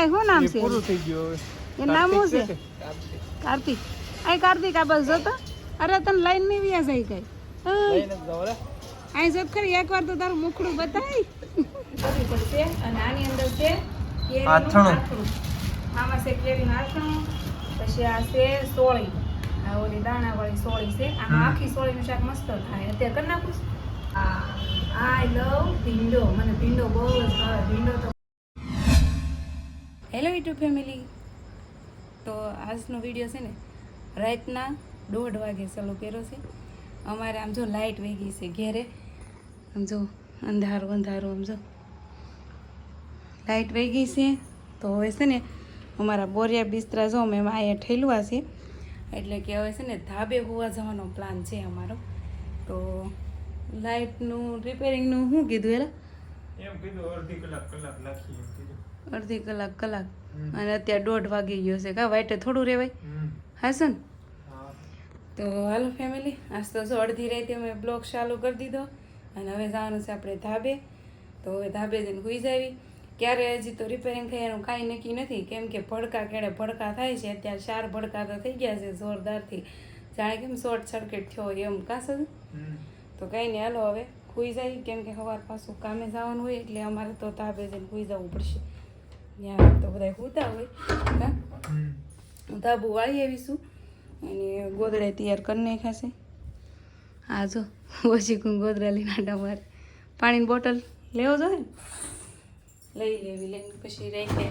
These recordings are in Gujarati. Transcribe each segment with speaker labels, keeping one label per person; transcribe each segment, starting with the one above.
Speaker 1: શું નામ છે
Speaker 2: પૂરું થઈ ગયું
Speaker 1: એ નામ શું છે કાર્તિક આ કાર્તિક આ બસ જોતો અરે તને લાઈન નહીં વ્યા જાય કઈ અહીં જોત ખરી એકવાર તો તારું મુખડું બતાય પડશે અને આની અંદર છે
Speaker 2: આથણું
Speaker 1: આમાં છે કેરીનું આથણું પછી આ છે સોળી આ ઓલી દાણાવાળી સોળી છે આમાં આખી સોળીનું શાક મસ્ત થાય અત્યારે કરી નાખું આઈ લવ ભીંડો મને ભીંડો બહુ જ ભાવે ભીંડો તો હેલો યુટ્યુબ ફેમિલી તો આજનો વિડીયો છે ને રાતના 1:30 વાગે ચાલુ કર્યો છે અમારે આમ જો લાઇટ વહી ગઈ છે ઘેરે આમ જો અંધારું અંધારું આમ જો લાઇટ વહી ગઈ છે તો હવે છે ને અમારા બોરિયા બિસ્તરા જો મેં અહીંયા ઠેલવા છે એટલે કે હવે છે ને ધાબે હોવા જવાનો પ્લાન છે અમારો તો લાઇટનું રિપેરિંગનું શું કીધું એલા
Speaker 2: એમ કીધું અડધી કલાક લાગી
Speaker 1: અડધી કલાક અને અત્યારે 1:30 વાગી ગયો છે કા વાઈટે થોડું રહેવાય હાસન તો હાલો ફેમિલી આજ તો જો અડધી રાતે અમે બ્લોગ ચાલુ કરી દીધો અને હવે જવાનું છે આપણે ધાબે તો હવે ધાબે જઈને સુઈ જાવી ક્યારે હજી તો રિપેરિંગ થાય એનું કાંઈ નક્કી નથી કેમ કે ભડકા કેળે ભડકા થાય છે અત્યારે 4 ભડકા તો થઈ ગયા છે જોરદારથી જાણે કેમ શોર્ટ સર્કિટ થયો એમ કાસ તો કંઈ નહીં હાલો હવે સુઈ જાય કેમ કે સવાર પાછું કામે જવાનું હોય એટલે અમારે તો ધાબે જઈને સુઈ જવું પડશે ત્યાં તો બધા સૂતા હોય હા હું ધાબુ વાળી આવીશું અને ગોદડા તૈયાર કરી નાખાશે હા જો ઓછી ગોદડા લઈને આટા મારે પાણીની બોટલ લેવો જોઈએ લઈ લેવી લઈને પછી રહી લે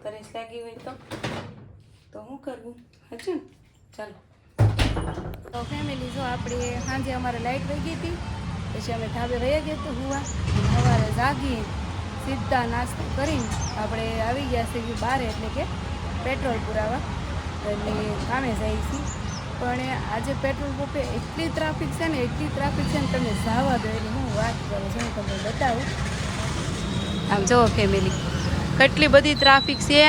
Speaker 1: તરસ લાગી હોય તો શું કરવું હજુ ને ચાલો તો ફેમિલી જો આપણે સાંજે અમારે લાઇટ વહી ગઈ હતી પછી અમે ધાબે વહી ગયા તો હુવા સવારે જાગી સીધા નાસ્તો કરીને આપણે આવી ગયા છીએ બહાર એટલે કે પેટ્રોલ પુરાવા એટલે કામે જાય છે પણ આજે પેટ્રોલ પંપે એટલી ટ્રાફિક છે ને તમે જવા દો એટલે હું વાત કરું છું હું તમને બતાવું આમ જુઓ ફેમિલી કેટલી બધી ટ્રાફિક છે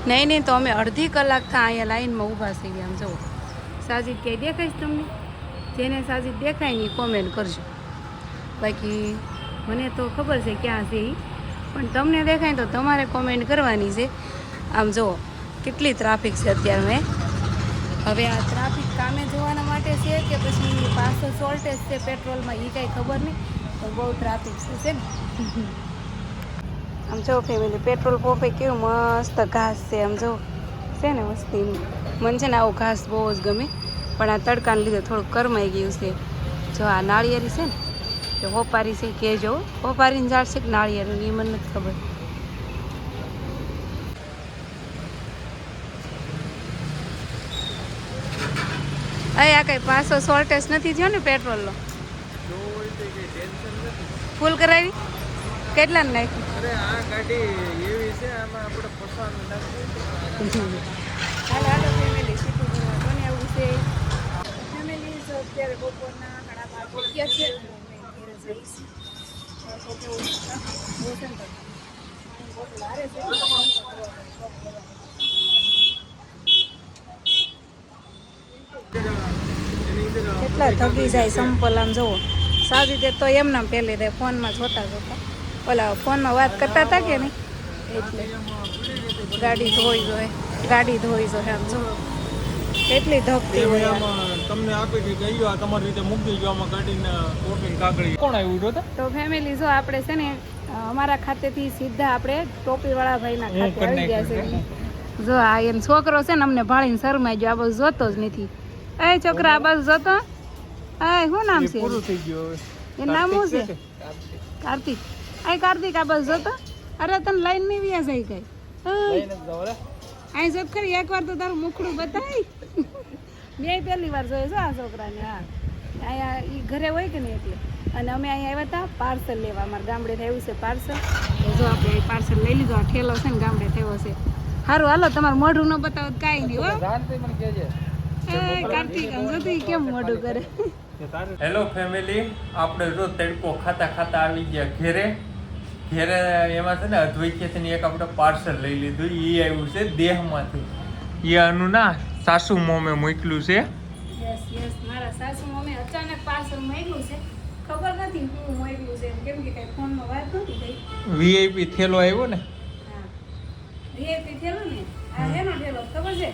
Speaker 1: નહીં તો અમે અડધી કલાકથી અહીંયા લાઈનમાં ઊભા છીએ આમ જુઓ સાજીદ ક્યાંય દેખાઈશ તમને જેને સાજીદ દેખાય નહીં કોમેન્ટ કરજો બાકી મને તો ખબર છે ક્યાં છે એ પણ તમને દેખાય તો તમારે કોમેન્ટ કરવાની છે આમ જુઓ કેટલી ટ્રાફિક છે અત્યારે મેં હવે આ ટ્રાફિક કામે જોવાના માટે છે કે પછી પાછળ શોર્ટેજ છે પેટ્રોલમાં એ કાંઈ ખબર નહીં પણ બહુ ટ્રાફિક છે ને આમ જો ફેમિલી પેટ્રોલ પંપે કેવું મસ્ત ઘાસ છે આમ જો છે ને મસ્તી મને છે ને આવું ઘાસ બહુ જ ગમે પણ આ તડકાને લીધે થોડુંક કરમાઈ ગયું છે જો આ નાળિયેરી છે ને કે હોપારી છે કહેજો હોપારીની ઝાડ છે કે નાળિયેરીની એ મને નથી ખબર આ કઈ પાછો શોર્ટેજ નથી થયો ને પેટ્રોલનો ફૂલ કરાવી કેટલા ને નાખી
Speaker 2: અરે આ ગાડી એવી છે આમાં આપણે પસાનું નાખવું
Speaker 1: હાલો ફેમિલી સીધું કોને આવું છે ફેમિલી અત્યારે બપોરના 12:30 વાગ્યા છે કેટલા થકી જાય સંપલ આમ જુઓ સાદી દે તો એમનામ પહેલી દે ફોનમાં જોતા ઓલા ફોનમાં વાત કરતા હતા કે નહીં એટલે ગાડી ધોઈ જોઈએ આમ જો કેટલી ધકતી હોય
Speaker 2: તમને આપી દીધી ગયો તમારી રીતે મૂકી ગયો આમાં ગાડીને ટોપી કાગળી કોણ આવ્યું તો
Speaker 1: તો ફેમિલી જો આપણે છે ને અમારા ખાતેથી સીધા આપણે ટોપીવાળા ભાઈના ખાતે આવી ગયા છે જો આ એનો છોકરો છે ને અમને ભાળીને શરમાઈ ગયો આ બસ જોતો જ નથી એ છોકરા આ બસ જોતો શું નામ છે
Speaker 2: પૂરું થઈ ગયું
Speaker 1: એ નામ શું છે કાર્તિક કાર્તિક આ બસ જોતો અરે તને લાઈન નહીં વ્યા જાય કઈ અહીં જોત ખરી એકવાર તો તારું મુખડું બતાય મેં પહેલી વાર જોયું છો આ છોકરાને હા અહીંયા એ ઘરે હોય કે નહીં એટલે અને અમે અહીંયા આવ્યા હતા પાર્સલ લેવા અમારા ગામડે થયું છે પાર્સલ જો આપણે અહીં પાર્સલ લઈ લીધો આ ઠેલો છે ને ગામડે થયો છે સારું હાલો તમારું મોઢું ન બતાવો કાંઈ નહીં હો કાર્તિક જોતી કેમ મોઢું કરે
Speaker 2: હેલો ફેમિલી આપણે જો તડકો ખાતા આવી ગયા ઘેરે એમાં છે ને અદ્વૈતની એક આપણે પાર્સલ લઈ લીધું એ આવ્યું છે દેહમાંથી એ આનું ના સાસુ મોમે મોકલ્યું છે
Speaker 1: યસ મારા સાસુ મમ્મી અચાનક પાર્સલ મોકલ્યું છે ખબર નથી હું મોકલ્યું છે કેમ કે કઈ ફોનમાં વાત નથી થઈ
Speaker 2: વીઆઈપી થેલો આવ્યો ને
Speaker 1: હા VIP થેલો ને આ હેનો થેલો ખબર છે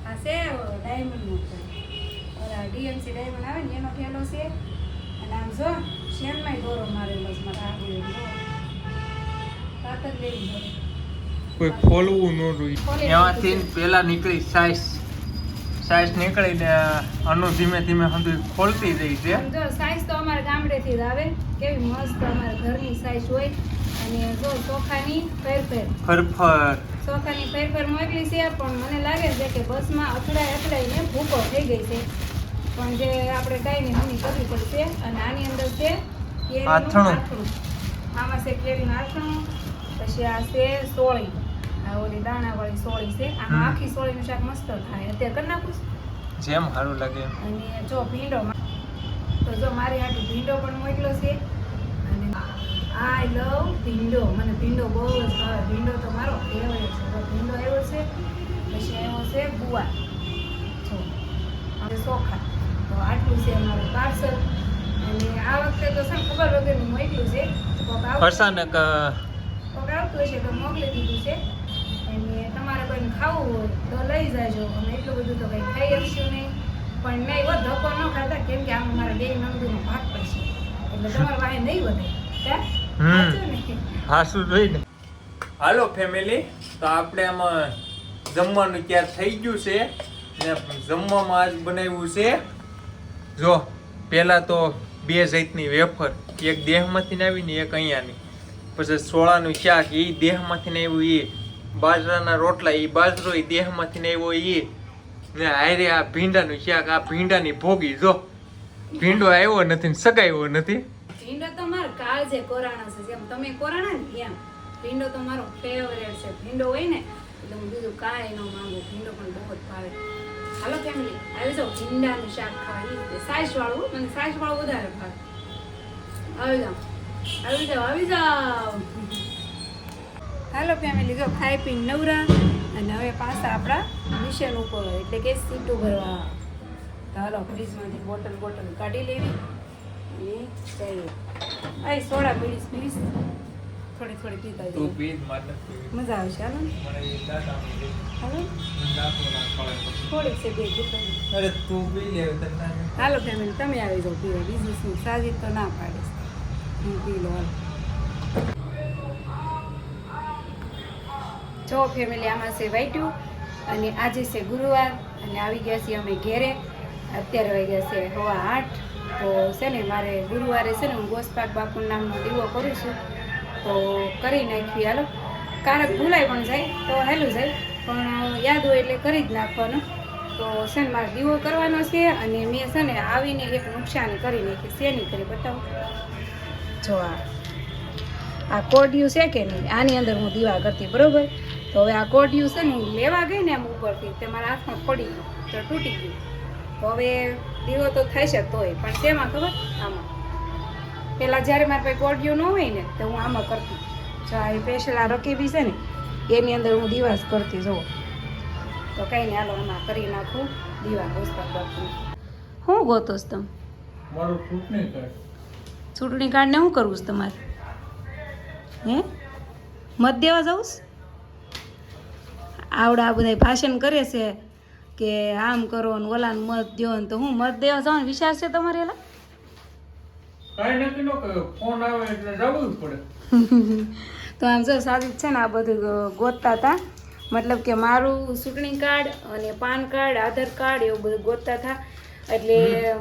Speaker 1: આ છે ડાયમંડ નો છે ઓલા DMC ડાયમંડ આવે ને એનો થેલો છે અને આમ જો શેનમાંય દોરો મારેલો છે મારા આગળ કાતર લેવી પડે
Speaker 2: કોઈ ખોલવું ન રહ્યું એમાંથી પેલા નીકળી સાઈઝ નીકળીને અનુ ધીમે ધીમે હંધું ખોલતી જાય છે
Speaker 1: જો સાઈઝ તો અમારા ગામડેથી જ આવે કેવી મસ્ત અમારા ઘરની સાઈઝ હોય અને જો ચોખાની
Speaker 2: ફરફર
Speaker 1: ચોખાની ફેરફાર મોકલી છે પણ મને લાગે છે કે બસમાં અથડાઈને ભૂકો થઈ ગઈ છે પણ જે આપણે કાંઈ નહીં હમી કરવી પડશે અને આની અંદર છે કેરીનું
Speaker 2: આથણું.
Speaker 1: આમાં છે કેરીનું આથણું પછી આ છે સોળી આ ઓલી દાણાવાળી સોળી છે આમાં આખી સોળીનું શાક મસ્ત થાય અત્યારે કરી નાખું છું.
Speaker 2: જેમ સારું લાગે એમ.
Speaker 1: અને જો ભીંડો તો જો મારી હાટુ ભીંડો પણ મોકલો છે અને આઈ લવ ભીંડો મને ભીંડો બહુ જ ભાવે ભીંડો તો મારો ફેવરેટ છે તો ભીંડો આવ્યો છે પછી આવ્યો છે ગુવાર જો હવે ચોખા તો આટલું છે અમારું પાર્સલ અને આ વખતે તો છે ને ખબર વગરનું મોકલ્યું છે
Speaker 2: અચાનક
Speaker 1: કોક આવતું હશે તો મોકલી દીધું છે અને તમારે કોઈને ખાવું હોય તો લઈ જાજો અમે એટલું બધું તો કંઈ ખાઈ શકશું નહીં પણ નહીં એવો ધક્કો ન ખાતા કેમ કે આમાં મારા બે નંદુનો ભાગ પડશે એટલે તમારા પાસે નહીં વધે સાચું ને
Speaker 2: હાસું જોઈને હાલો ફેમિલી તો આપણે આમાં જમવાનું ક્યાં થઈ ગયું છે ને જમવામાં આજ બનાવ્યું છે જો પહેલા તો બે જાતની વેફર એક દેહમાંથી આવી ને એક અહીંયાની પછી સોળાનું શાક એ દેહમાંથી ને આવ્યું એ બાજરાના રોટલા એ બાજરો એ દેહમાંથી ને આવ્યો એ ને હારે આ ભીંડાનું શાક આ ભીંડાની ભોગી જો ભીંડો આવ્યો નથી ને સગાવ્યો નથી
Speaker 1: ભીંડો તો મારો કાળ છે કોરાણા છે જેમ તમે કોરાણા ને એમ ભીંડો તો મારો ફેવરેટ છે ભીંડો હોય ને એટલે હું બીજું કાંઈ ન માંગુ ભીંડો પણ બહુ જ ભાવે હાલો ફેમિલી આવી જાઓ ભીંડાનું શાક ખાવા સાઈઝ વાળું મને સાઈઝ વાળું વધારે ભાવે આવી જાઓ હાલો ફેમિલી જો ખાઈ પીને નવરા અને હવે પાછા આપણા મિશન ઉપર એટલે કે સીટું ભરવા તો હાલો ફ્રીજમાંથી બોટલ કાઢી લેવી અને જઈએ આ સોડા પીડીશ થોડી પીતા
Speaker 2: તું
Speaker 1: જઈએ
Speaker 2: પી મારે
Speaker 1: મજા આવશે હાલો
Speaker 2: મને એ દાદા
Speaker 1: હાલો થોડીક છે બે દુકાન
Speaker 2: અરે તું પી લે તને
Speaker 1: હાલો ફેમિલી તમે આવી જાઓ પીવા બીજું શું સાજી તો ના પાડીશ હું પી લો હાલો જો ફેમિલી આમાં છે વાઈટ્યું અને આજે છે ગુરુવાર અને આવી ગયા છીએ અમે ઘેરે અત્યારે વાગ્યા છે 8:30 તો છે ને મારે ગુરુવારે છે ને હું ગોસ્પાક બાપુ નામનો દીવો કરું છું તો કરી નાખવી હાલો કારક ભૂલાઈ પણ જાય તો હેલું જાય પણ યાદ હોય એટલે કરી જ નાખવાનું તો છે ને મારે દીવો કરવાનો છે અને મેં છે ને આવીને એક નુકસાની કરી નાખી શેની કરી બતાવો જો આ કોડિયું છે કે નહીં આની અંદર હું દીવા કરતી બરોબર તો હવે આ કોડિયું છે ને હું લેવા ગઈ ને એમ ઉપરથી તે મારા હાથમાં પડી ગયું તો તૂટી ગયું તો હવે દીવો તો થાય છે તોય પણ શેમાં ખબર આમાં પહેલાં જ્યારે મારા પાસે કોડિયું ન હોય ને તો હું આમાં કરતી જો આ સ્પેશિયલ આ રકીબી છે ને એની અંદર હું દીવાસ કરતી જુઓ તો કંઈ નહીં હાલો આમાં કરી નાખું દીવા ગોસ્તા કરતી હું ગોતોસ તમે
Speaker 2: મારું ચૂંટણી કાર્ડ
Speaker 1: ચૂંટણી કાર્ડને શું કરવું છે તમારે હે મત દેવા જવું આવડા બધા ભાષણ કરે છે કે આમ કરો ને ઓલાને મત દો ને તો હું મત દેવા જાઉં ને વિચાર છે તમારે એલા
Speaker 2: કાંઈ નક્કી ન કર્યો ફોન આવે એટલે જવું જ પડે
Speaker 1: તો આમ જો સાજુ છે ને આ બધું ગોતતા હતા મતલબ કે મારું ચૂંટણી કાર્ડ અને પાન કાર્ડ આધાર કાર્ડ એવું બધું ગોતતા હતા એટલે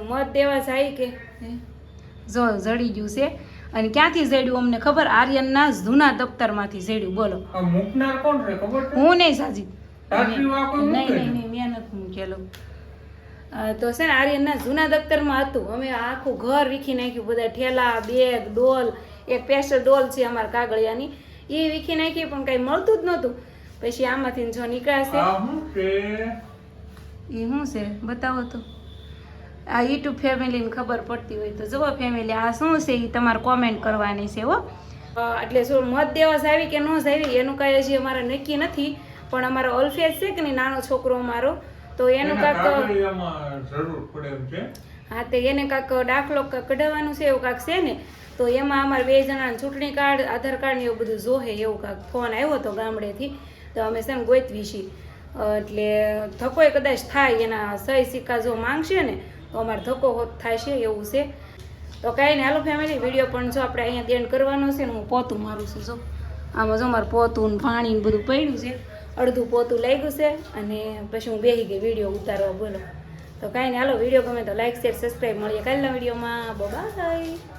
Speaker 1: મત દેવા જાય કે જો જડી ગયું છે અને ક્યાંથી જડ્યું અમને ખબર આર્યનના જૂના દફતરમાંથી જડ્યું બોલો
Speaker 2: આ મૂકનાર કોણ છે ખબર છે
Speaker 1: હું નહીં સાજી
Speaker 2: સાચી વાત કોઈ મૂકે
Speaker 1: નહીં મેં નથી મૂકેલું તો છે ને આર્યનના જૂના દફતરમાં હતું અમે આખું ઘર વીખી નાખ્યું બધા ઠેલા બેગ ડોલ એક પેસ્ટલ ડોલ છે અમારા કાગળિયાની એ વીખી નાખી પણ કંઈ મળતું જ નહોતું પછી આમાંથી જો નીકળાશે
Speaker 2: આ શું છે
Speaker 1: એ શું છે બતાવો તો આ યુટ્યુબ ફેમિલીને ખબર પડતી હોય તો જુઓ ફેમિલી આ શું છે એ તમારે કોમેન્ટ કરવાની છે હો એટલે શું મત દેવા આવી કે ન આવી એનું કાંઈ હજી અમારે નક્કી નથી પણ અમારો અલ્ફેજ છે કે નહીં નાનો છોકરો અમારો તો એનું કાંક
Speaker 2: જરૂર પડે એમ છે
Speaker 1: હા તે એને કાંક દાખલો કઢાવવાનું છે એવું કાંક છે ને તો એમાં અમારે 2 જણાને ચૂંટણી કાર્ડ આધાર કાર્ડ ને એવું બધું જોહે એવું કાંક ફોન આવ્યો હતો ગામડેથી તો અમે છે ને ગોતવી છીએ એટલે ધક્કોય કદાચ થાય એના સહી સિક્કા જો માંગશે ને તો અમારે ધક્કો થાય છે એવું છે. તો કાંઈ નહીં હાલો ફેમિલી વિડીયો પણ જો આપણે અહીંયા એન્ડ કરવાનો છે ને હું પોતું મારું છું. જો આમાં જો મારું પોતું ને પાણી ને બધું પડ્યું છે, અડધું પોતું લાગ્યું છે અને પછી હું બેસી ગઈ વિડીયો ઉતારવા. બોલો તો કાંઈ નહીં હાલો વિડીયો ગમે તો લાઈક શેર સબસ્ક્રાઈબ. મળીએ કાલના વિડીયોમાં. બાય.